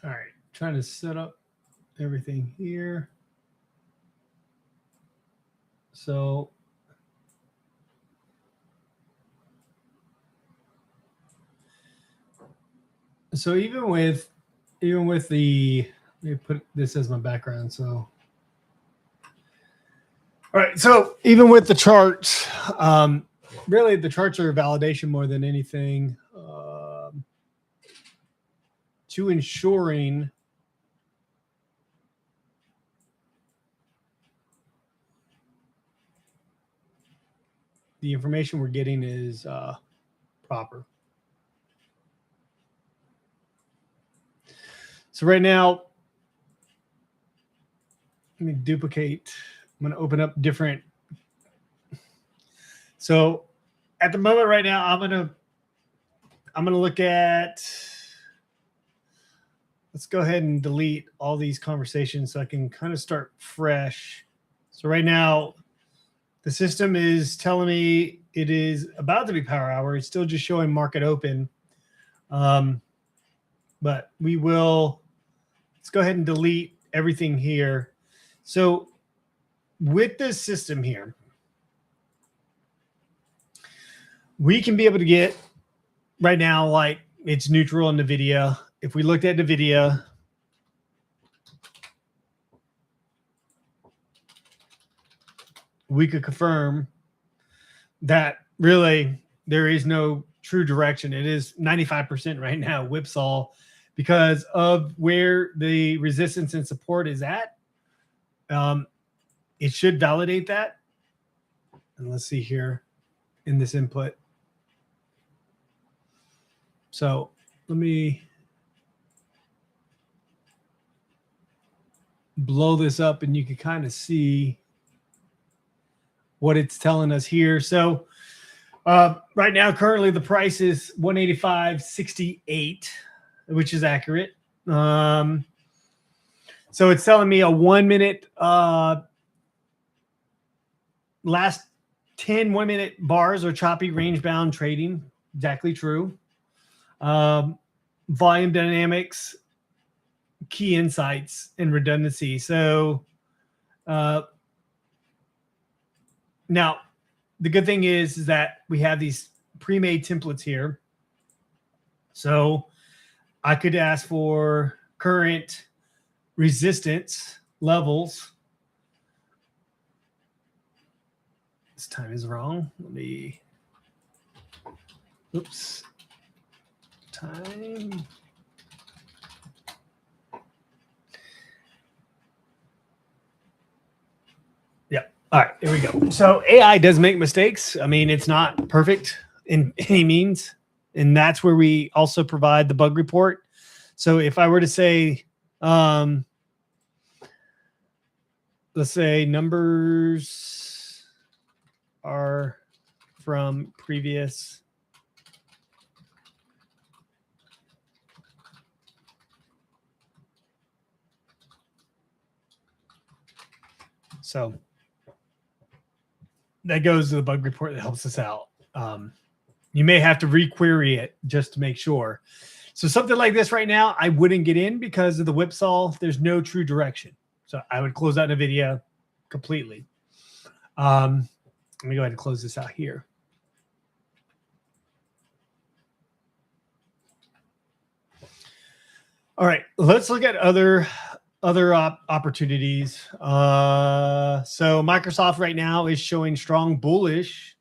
All right, trying to set up everything here. So even with the, let me put this as my background. So all right, so even with the charts, really the charts are validation more than anything, to ensuring the information we're getting is proper. So right now, let me duplicate. I'm going to open up different. So at the moment right now, I'm going to look at, let's go ahead and delete all these conversations so I can kind of start fresh. So right now, the system is telling me it is about to be power hour. It's still just showing market open. But let's go ahead and delete everything here. So with this system here, we can be able to get right now, like it's neutral in NVIDIA. If we looked at NVIDIA, we could confirm that really there is no true direction. It is 95% right now whipsaw because of where the resistance and support is at. It should validate that. And let's see here in this input. So let me blow this up and you can kind of see what it's telling us here. So right now, currently the price is 185.68, which is accurate. So it's telling me a 1 minute, last 10 1 minute bars are choppy range bound trading. Exactly true. Volume dynamics, key insights, and redundancy. So now the good thing is that we have these pre-made templates here. So I could ask for current resistance levels. This time is wrong. Let me, oops, time. Yeah. All right, here we go. So AI does make mistakes. I mean, it's not perfect in any means. And that's where we also provide the bug report. So if I were to say, let's say numbers are from previous so that goes to the bug report that helps us out. You may have to requery it just to make sure. So something like this right now, I wouldn't get in because of the whipsaw. There's no true direction. So I would close out NVIDIA completely. Let me go ahead and close this out here. All right, let's look at other opportunities. So Microsoft right now is showing strong bullish,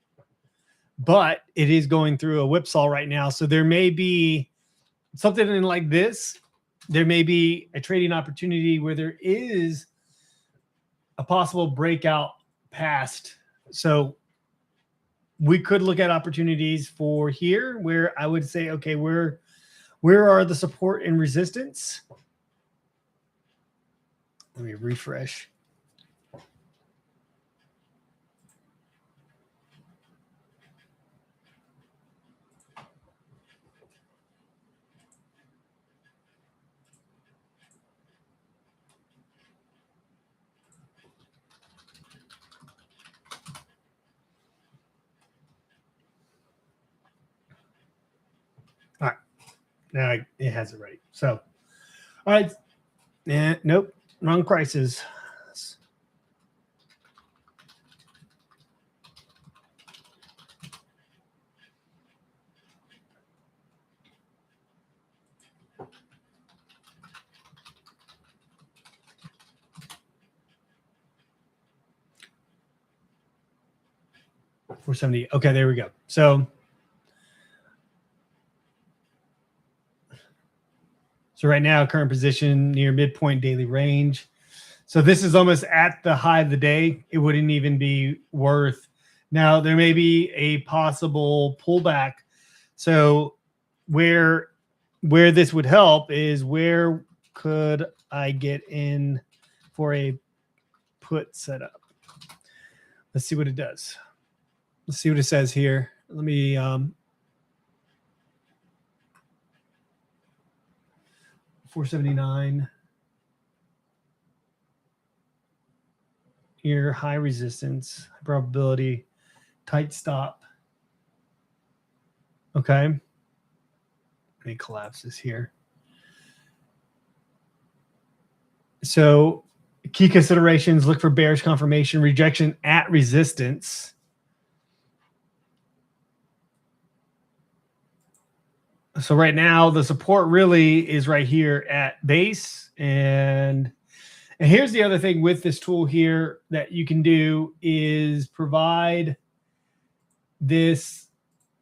but it is going through a whipsaw right now. So there may be something in like this. There may be a trading opportunity where there is a possible breakout past. So we could look at opportunities for here where I would say, okay, where are the support and resistance? Let me refresh. All right, now it has it right. So, All right. Nope. Wrong prices. $470. Okay, there we go. So right now, current position near midpoint daily range. So this is almost at the high of the day. It wouldn't even be worth. Now there may be a possible pullback. So where this would help is, where could I get in for a put setup? Let's see what it does. Let's see what it says here. Let me 479. Here, high resistance, high probability, tight stop. Okay. Let me collapse this here. So key considerations: look for bearish confirmation, rejection at resistance. So right now, the support really is right here at base. And here's the other thing with this tool here that you can do is provide this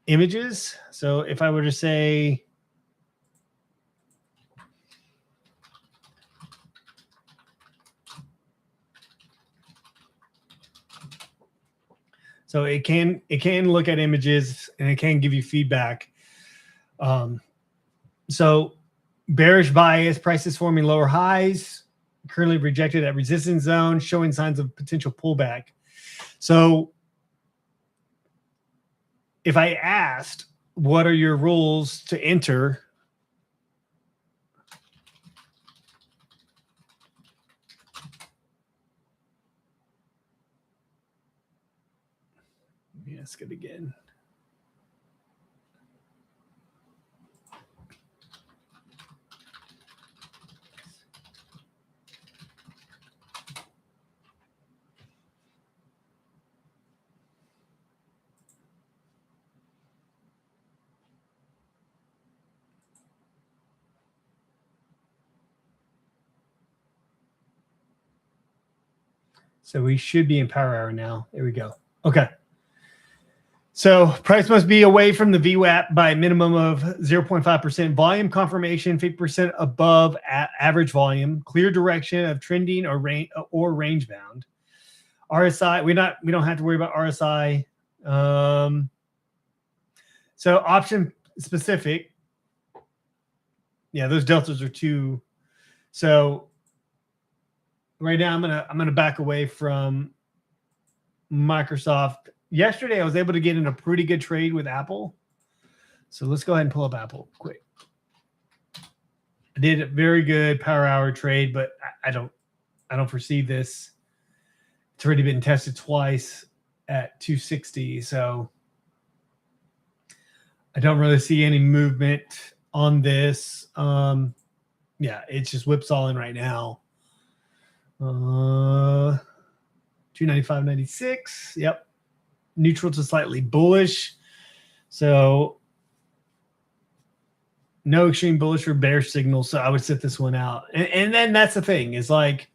images. So if I were to say, so it can look at images and it can give you feedback. So bearish bias, prices forming lower highs, currently rejected at resistance zone, showing signs of potential pullback. So if I asked, what are your rules to enter? Let me ask it again. So we should be in power hour now. There we go. Okay. So price must be away from the VWAP by a minimum of 0.5%. Volume confirmation 50% above average volume. Clear direction of trending or range bound. RSI, we don't have to worry about RSI. So option specific. Yeah, those deltas are too. So right now I'm gonna back away from Microsoft. Yesterday I was able to get in a pretty good trade with Apple. So let's go ahead and pull up Apple quick. I did a very good power hour trade, but I don't foresee this. It's already been tested twice at 260, so I don't really see any movement on this. Yeah, it's just whipsawing right now. 295.96. Yep. Neutral to slightly bullish. So no extreme bullish or bearish signal. So I would sit this one out. And then that's the thing, is like,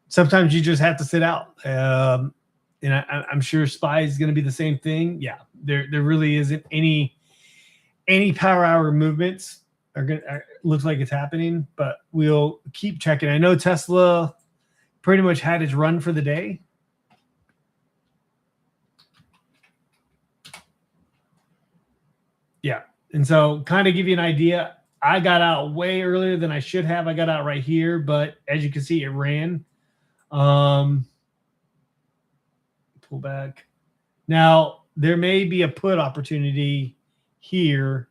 sometimes you just have to sit out. And I'm sure SPY is going to be the same thing. Yeah, there really isn't any power hour movements looks like it's happening, but we'll keep checking. I know Tesla pretty much had its run for the day. Yeah. And so kind of give you an idea, I got out way earlier than I should have. I got out right here, but as you can see, it ran. Pull back. Now, there may be a put opportunity here,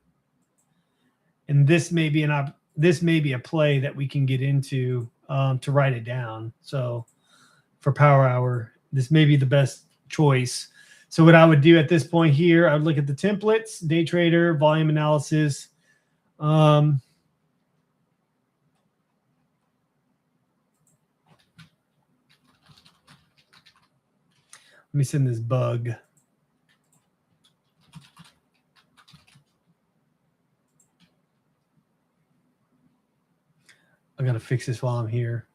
and this may be a play that we can get into to write it down. So for power hour, this may be the best choice. So what I would do at this point here, I would look at the templates, day trader, volume analysis. me send this bug. I got to fix this while I'm here.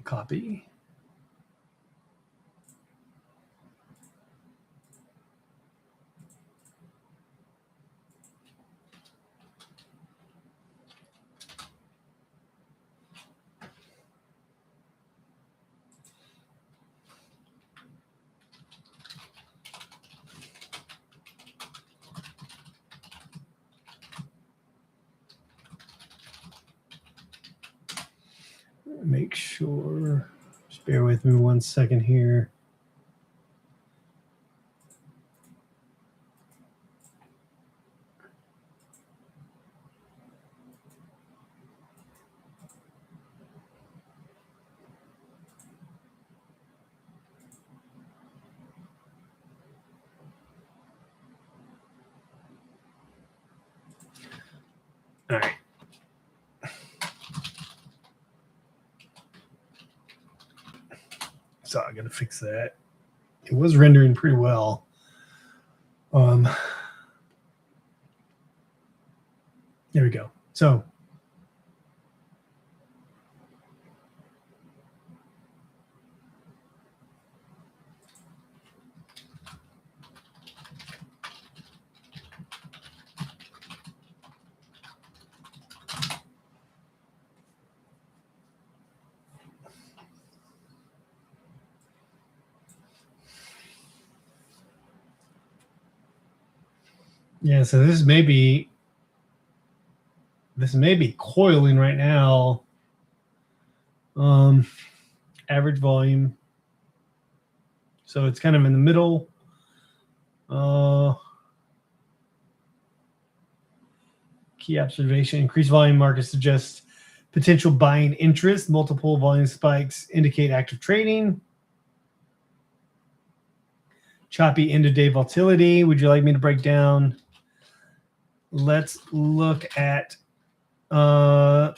Copy. Make sure, just bear with me 1 second here. All right. So I got to fix that. It was rendering pretty well. There we go. So yeah, so this may be coiling right now. Average volume. So it's kind of in the middle. Key observation: increased volume market suggests potential buying interest. Multiple volume spikes indicate active trading. Choppy end-of-day volatility. Would you like me to break down? Let's look at, so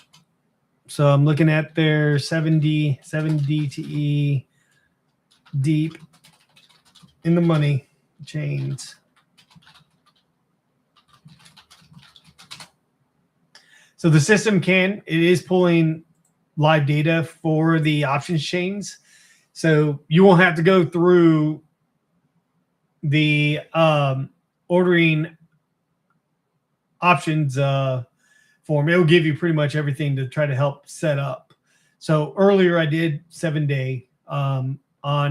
I'm looking at their 7 DTE deep in the money chains. So the system it is pulling live data for the options chains. So you won't have to go through the ordering options form. It will give you pretty much everything to try to help set up. So earlier I did 7-day on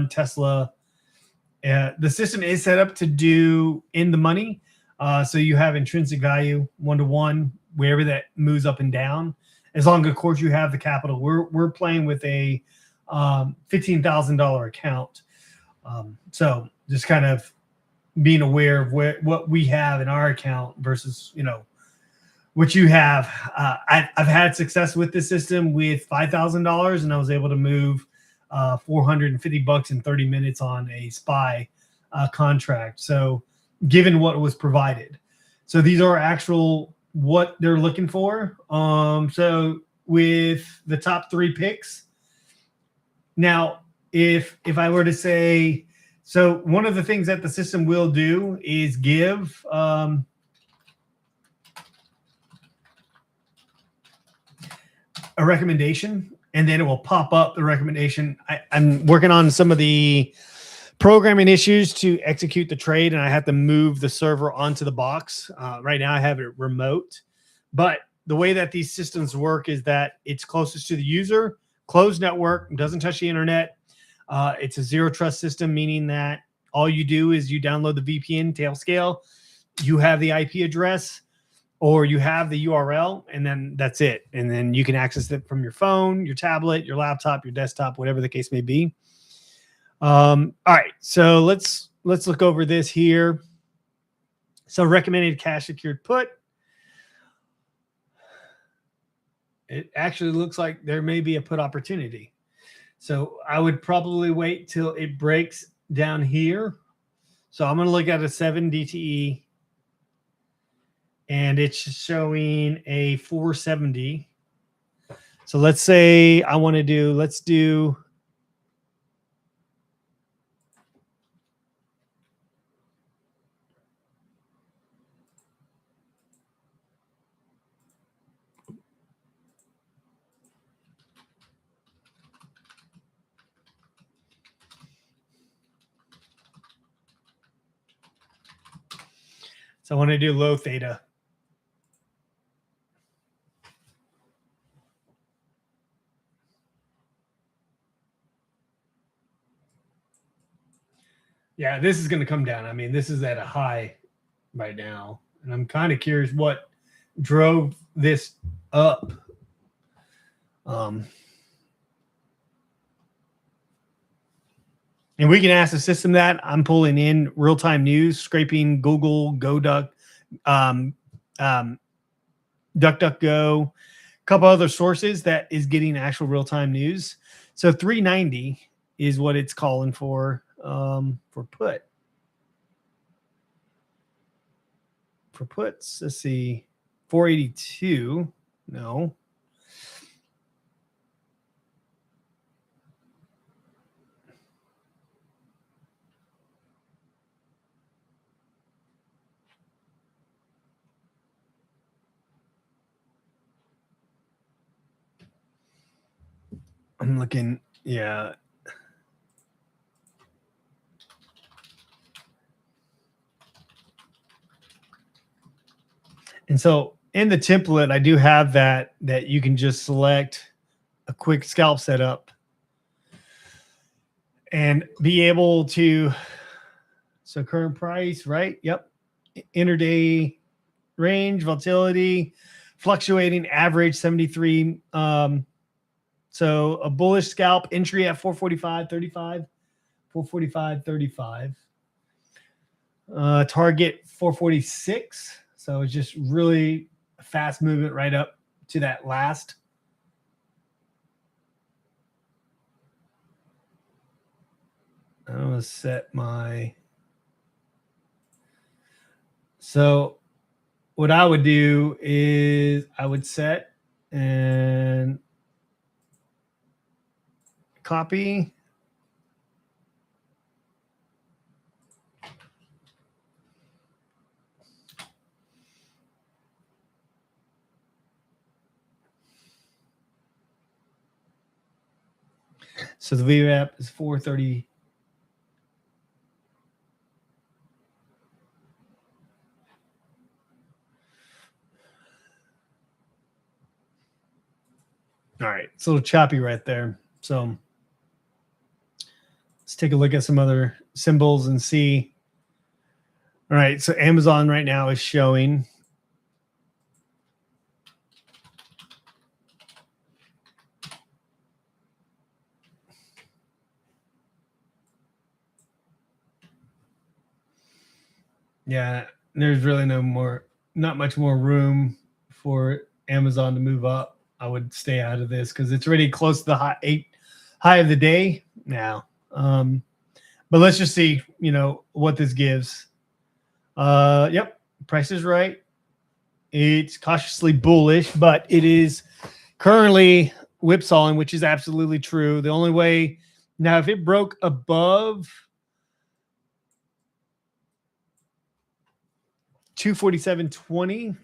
Tesla. The system is set up to do in the money. So you have intrinsic value 1-to-1 wherever that moves up and down. As long as, of course, you have the capital. We're playing with a $15,000 account. So just kind of being aware of what we have in our account versus, what you have. I've had success with this system with $5,000, and I was able to move $450 in 30 minutes on a SPY contract. So given what was provided. So these are actual what they're looking for. So with the top 3 picks. Now, if I were to say, so one of the things that the system will do is give a recommendation, and then it will pop up the recommendation. I'm working on some of the programming issues to execute the trade, and I have to move the server onto the box. Right now I have it remote, but the way that these systems work is that it's closest to the user, closed network, doesn't touch the internet. It's a zero trust system, meaning that all you do is you download the VPN Tailscale, you have the IP address, or you have the URL, and then that's it. And then you can access it from your phone, your tablet, your laptop, your desktop, whatever the case may be. All right, so let's look over this here. So recommended cash secured put. It actually looks like there may be a put opportunity. So I would probably wait till it breaks down here. So I'm going to look at a 7 DTE, and it's showing a 470. So let's say I want to do, let's do, so I want to do low theta. Yeah, this is going to come down. I mean, this is at a high right now. And I'm kind of curious what drove this up. And we can ask the system that. I'm pulling in real-time news, scraping Google, GoDuck, DuckDuckGo, a couple other sources that is getting actual real-time news. So 390 is what it's calling for put. For puts, let's see, 482. No. I'm looking, yeah. And so in the template, I do have that you can just select a quick scalp setup and be able to, so current price, right? Yep. Interday range, volatility, fluctuating average 73. So a bullish scalp entry at 445.35, 445.35. Target 446. So it's just really a fast movement right up to that last. I'm going to set my. So what I would do is I would set and copy. So the VWAP is 430. All right. It's a little choppy right there. So let's take a look at some other symbols and see. All right. So Amazon right now is showing. Yeah, there's really not much more room for Amazon to move up. I would stay out of this because it's already close to the high of the day now. But let's just see, what this gives. Yep, price is right. It's cautiously bullish, but it is currently whipsawing, which is absolutely true. The only way now, if it broke above 247.20.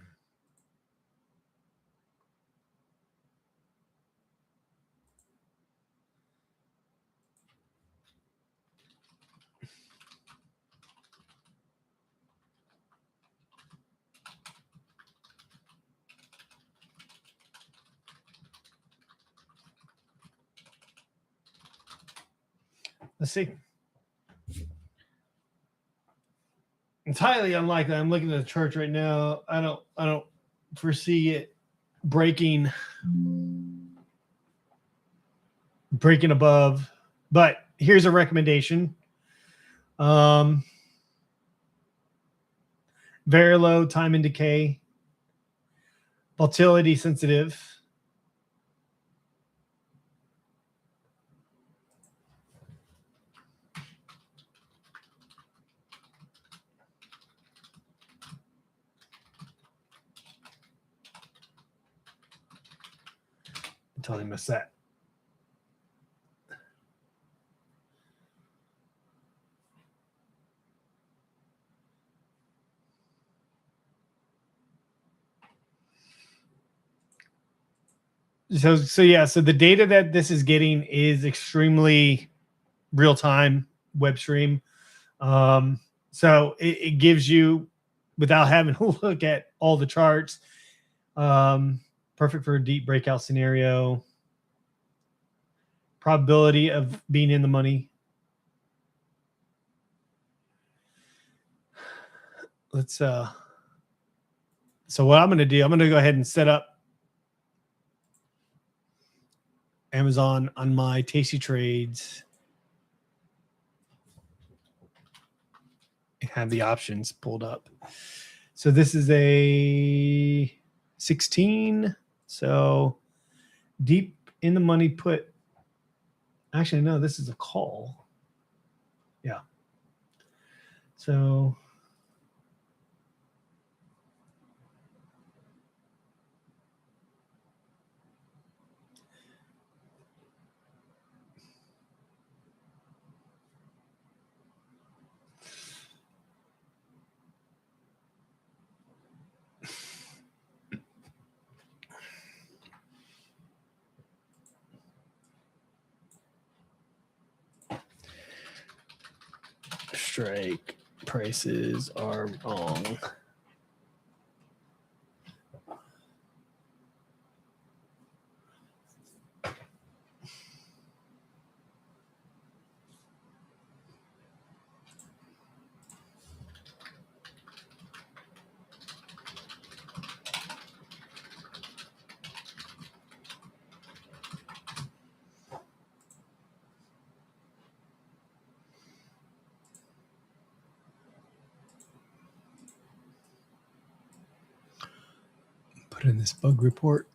Let's see. It's highly unlikely. I'm looking at the chart right now. I don't foresee it breaking above. But here's a recommendation. Very low time and decay, volatility sensitive. until they miss that. So yeah, so the data that this is getting is extremely real time web stream. So it gives you, without having to look at all the charts, perfect for a deep breakout scenario. Probability of being in the money. Let's so what I'm going to do, I'm going to go ahead and set up Amazon on my Tasty Trades and have the options pulled up. So this is a 16. So deep in the money put. Actually, no, this is a call. Yeah. So strike prices are wrong. Put in this bug report.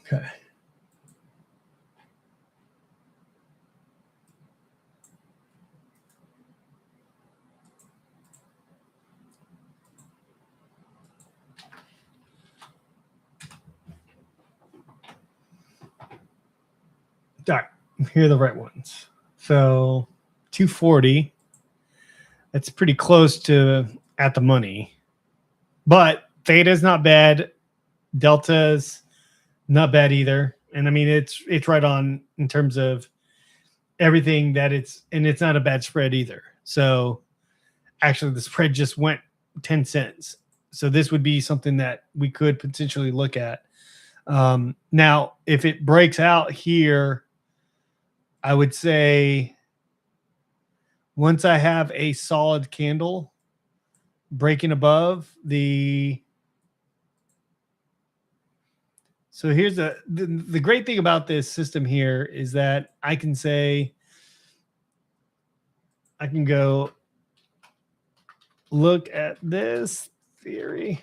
Okay. All right, here are the right ones. So 240. That's pretty close to at the money. But theta's not bad. Delta's not bad either. And I mean it's right on in terms of everything that it's not a bad spread either. So actually the spread just went 10 cents. So this would be something that we could potentially look at. Now, if it breaks out here, I would say once I have a solid candle breaking above the. So here's the great thing about this system here is that I can say, I can go look at this theory.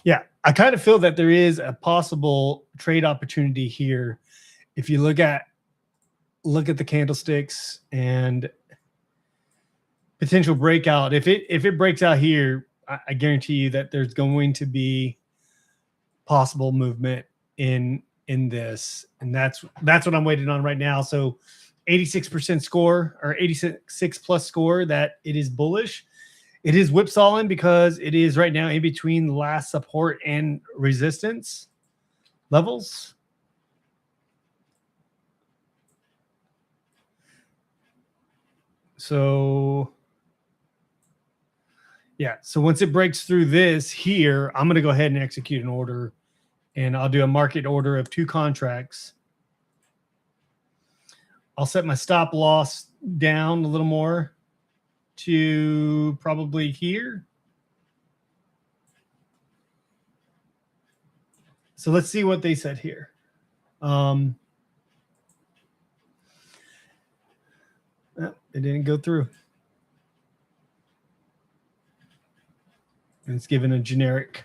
Yeah, I kind of feel that there is a possible trade opportunity here. If you look at the candlesticks and potential breakout, if it breaks out here, I guarantee you that there's going to be possible movement in this, and that's what I'm waiting on right now. So 86% score, or 86 plus score, that it is bullish. It is whipsawing because it is right now in between the last support and resistance levels. So yeah, so once it breaks through this here, I'm going to go ahead and execute an order, and I'll do a market order of 2 contracts. I'll set my stop loss down a little more to probably here. So let's see what they said here. It didn't go through. And it's given a generic.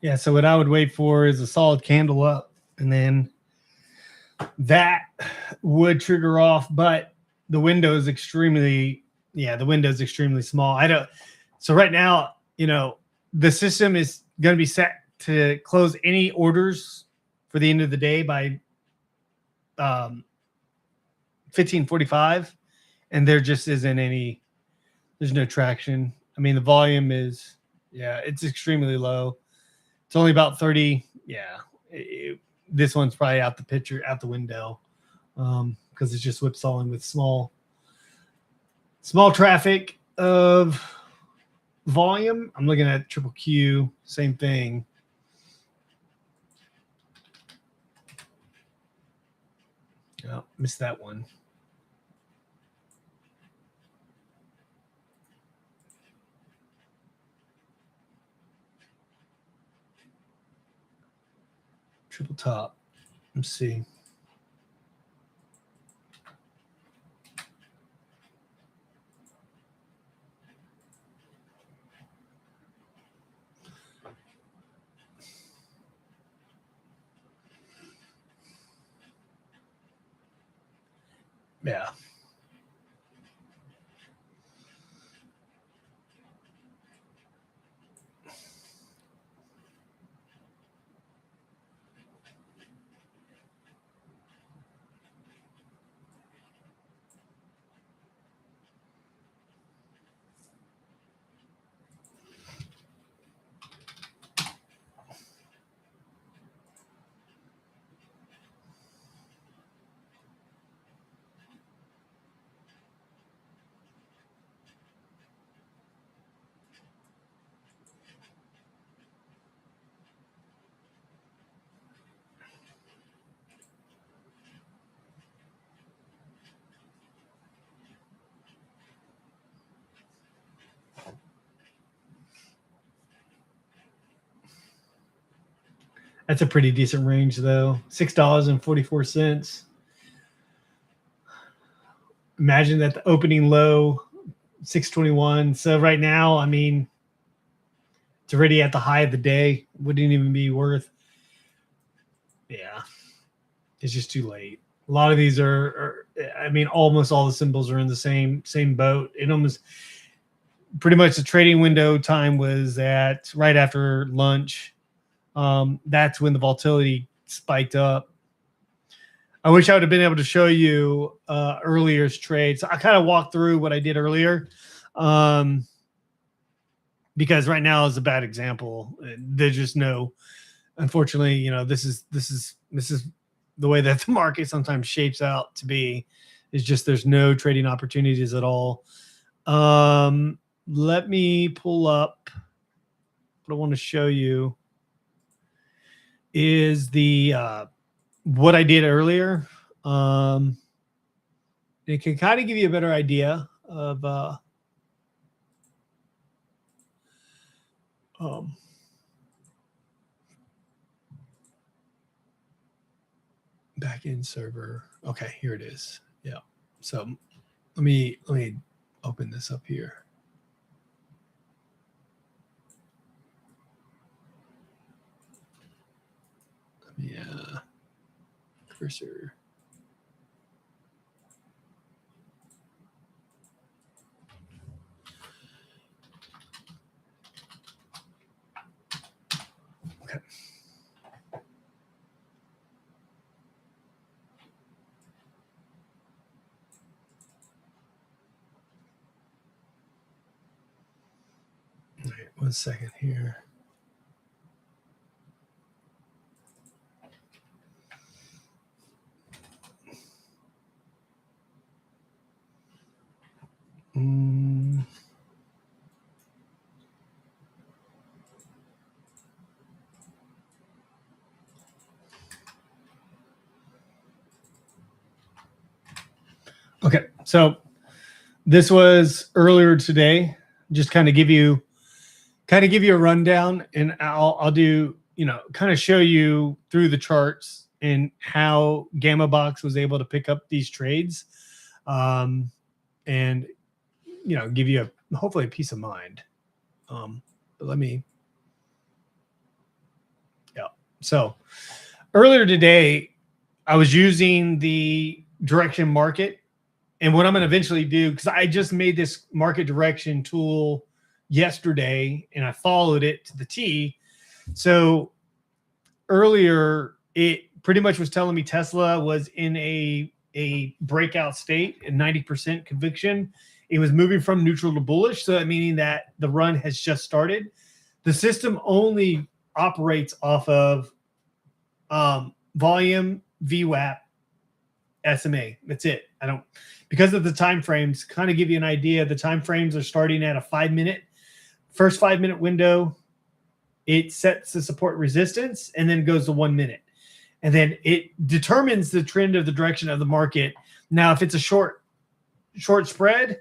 Yeah, so what I would wait for is a solid candle up, and then that would trigger off, but the window is extremely, the window is extremely small. I don't, so right now, the system is going to be set to close any orders for the end of the day by 15:45, and there just isn't any, there's no traction. I mean, the volume is, it's extremely low. It's only about 30. Yeah. This one's probably out the window, because it's just whipsawing with small traffic of volume. I'm looking at triple Q, same thing. Oh, missed that one. Triple top. Let's see. Yeah. That's a pretty decent range, though. $6.44. Imagine that the opening low, 621. So right now, I mean, it's already at the high of the day. Wouldn't even be worth. Yeah, it's just too late. A lot of these are I mean, almost all the symbols are in the same boat. It almost pretty much the trading window time was at right after lunch. That's when the volatility spiked up. I wish I would have been able to show you earlier's trade. So I kind of walked through what I did earlier, because right now is a bad example. There's just no, unfortunately, this is the way that the market sometimes shapes out to be. Is just there's no trading opportunities at all. Let me pull up. What I want to show you is the what I did earlier. It can kind of give you a better idea of backend server. Okay, here it is. Yeah. So let me open this up here. Yeah. Cursor. Okay. All right, 1 second here. Okay, so this was earlier today. Just kind of give you a rundown, and I'll do, kind of show you through the charts and how Gamma Box was able to pick up these trades, and give you hopefully a peace of mind. But let me, yeah. So earlier today, I was using the direction market. And what I'm going to eventually do, because I just made this market direction tool yesterday and I followed it to the T. So earlier, it pretty much was telling me Tesla was in a breakout state and 90% conviction. It was moving from neutral to bullish. So that meaning that the run has just started. The system only operates off of volume, VWAP, SMA. That's it. I don't, because of the time frames, kind of give you an idea. The time frames are starting at a 5 minute, first 5 minute window. It sets the support resistance and then goes to 1 minute. And then it determines the trend of the direction of the market. Now, if it's a short spread,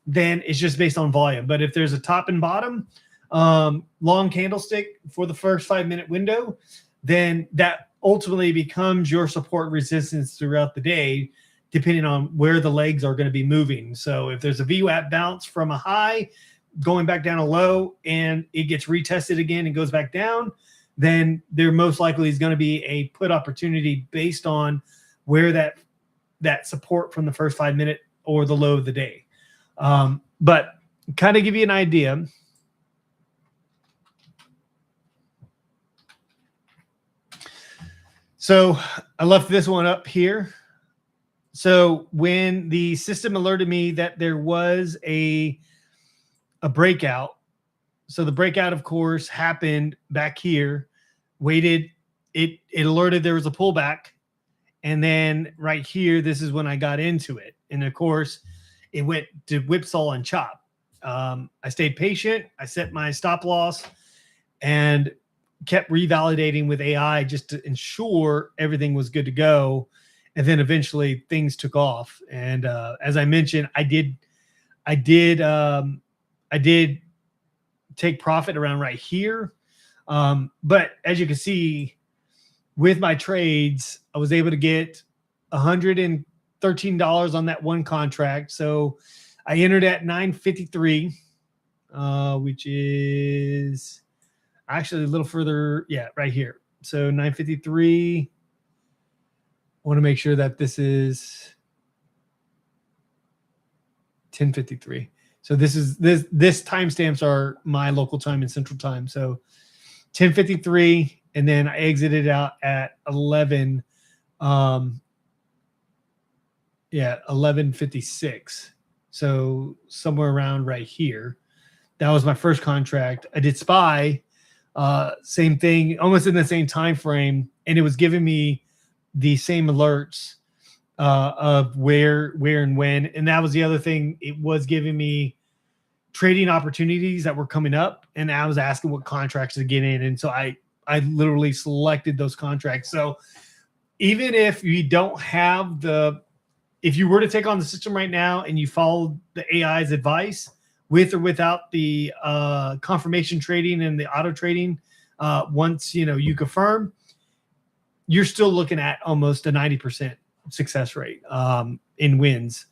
then it's just based on volume. But if there's a top and bottom, long candlestick for the first 5 minute window, then that ultimately becomes your support resistance throughout the day, depending on where the legs are going to be moving. So if there's a VWAP bounce from a high going back down a low and it gets retested again and goes back down, then there most likely is going to be a put opportunity based on where that support from the first 5 minute or the low of the day. But kind of give you an idea. So I left this one up here. So when the system alerted me that there was a breakout, so the breakout, of course, happened back here, waited, it alerted there was a pullback. And then right here, this is when I got into it. And of course, it went to whipsaw and chop. I stayed patient. I set my stop loss and kept revalidating with AI just to ensure everything was good to go. And then eventually things took off. And as I mentioned, I did take profit around right here. But as you can see, with my trades, I was able to get $113 on that one contract. So I entered at 953, which is actually a little further. Yeah, right here. So 953. I want to make sure that this is 1053. So this timestamps are my local time and central time. So 1053, and then I exited out at 1156. So somewhere around right here. That was my first contract. I did SPY, same thing, almost in the same time frame, and it was giving me the same alerts of where and when. And that was the other thing. It was giving me trading opportunities that were coming up, and I was asking what contracts to get in. And so I literally selected those contracts. So even if you don't have the if you were to take on the system right now and you followed the AI's advice with or without the confirmation trading and the auto trading, once you confirm, you're still looking at almost a 90% success rate in wins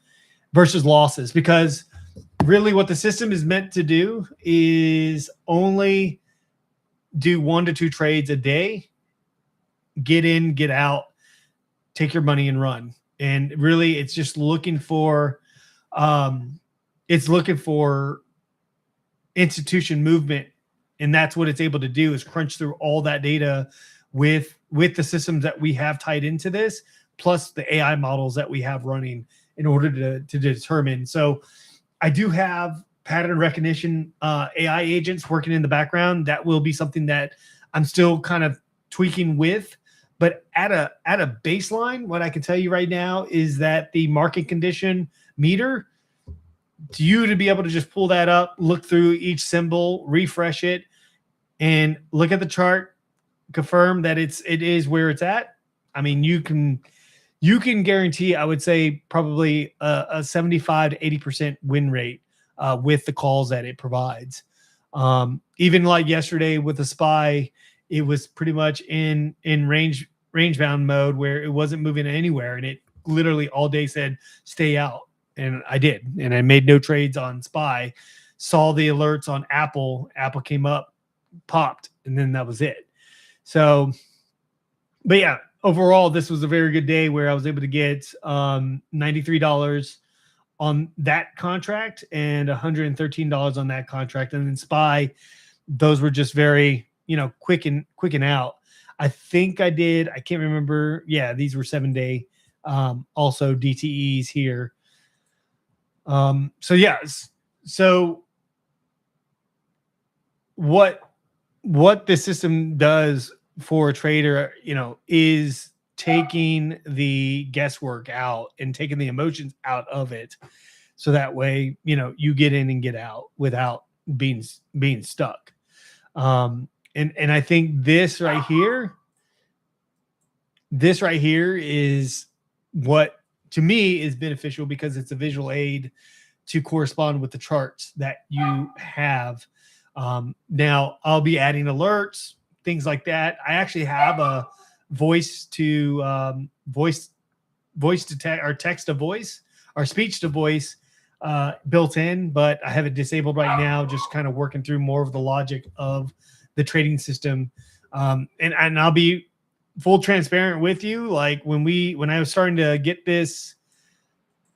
versus losses, because really what the system is meant to do is only do 1 to 2 trades a day, get in, get out, take your money and run. And really it's just looking for institution movement, and that's what it's able to do, is crunch through all that data with the systems that we have tied into this, plus the AI models that we have running in order to determine. So I do have pattern recognition AI agents working in the background. That will be something that I'm still kind of tweaking with. But at a baseline, what I can tell you right now is that the market condition meter, to you to be able to just pull that up, look through each symbol, refresh it, and look at the chart, confirm that it is where it's at. I mean, you can guarantee, I would say, probably a 75 to 80% win rate with the calls that it provides. Even like yesterday with the SPY, it was pretty much in range bound mode where it wasn't moving anywhere, and it literally all day said stay out, and I did, and I made no trades on SPY. Saw the alerts on Apple came up, popped, and then that was it. So, but yeah, overall this was a very good day where I was able to get $93 on that contract and $113 on that contract, and then SPY, those were just very quick and out. I think I can't remember. Yeah, these were 7-day also DTEs here. So yes, so what this system does for a trader, is taking the guesswork out and taking the emotions out of it, so that way you get in and get out without being stuck. And I think this right here is what to me is beneficial, because it's a visual aid to correspond with the charts that you have. Now I'll be adding alerts, things like that. I actually have a voice to text to voice, or speech to voice built in, but I have it disabled right now, just kind of working through more of the logic of the trading system. And I'll be full transparent with you. Like when I was starting to get this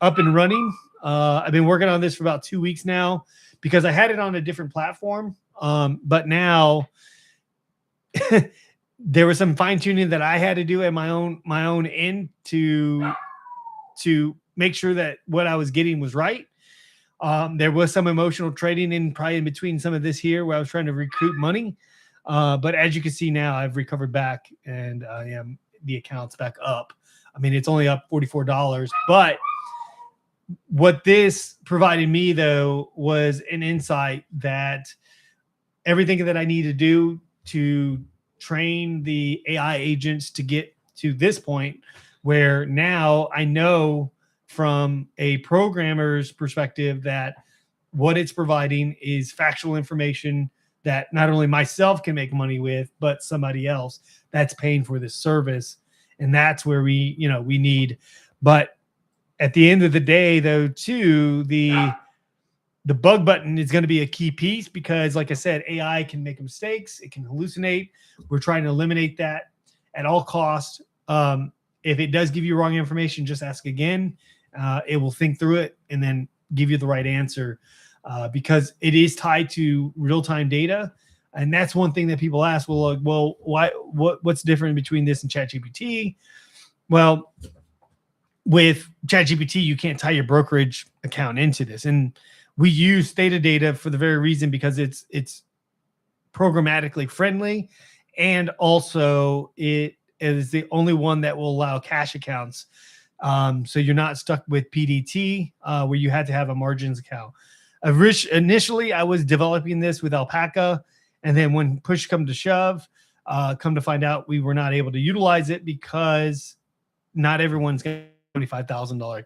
up and running, I've been working on this for about 2 weeks now, because I had it on a different platform. But now there was some fine tuning that I had to do at my own end to make sure that what I was getting was right. There was some emotional trading probably in between some of this here, where I was trying to recruit money. But as you can see now, I've recovered back, and the account's back up. I mean, it's only up $44, but what this provided me though was an insight that everything that I need to do to train the AI agents to get to this point, where now I know from a programmer's perspective that what it's providing is factual information that not only myself can make money with, but somebody else that's paying for this service. And that's where we need. But at the end of the day, though, too, the bug button is going to be a key piece, because like I said, AI can make mistakes. It can hallucinate. We're trying to eliminate that at all costs. If it does give you wrong information, just ask again. It will think through it and then give you the right answer, because it is tied to real-time data. And that's one thing that people ask, what's different between this and ChatGPT? Well, with ChatGPT, you can't tie your brokerage account into this. And we use Theta data for the very reason, because it's programmatically friendly, and also it is the only one that will allow cash accounts. So you're not stuck with PDT, where you had to have a margins account. Initially, I was developing this with Alpaca, and then when push come to shove, come to find out we were not able to utilize it, because not everyone's got $25,000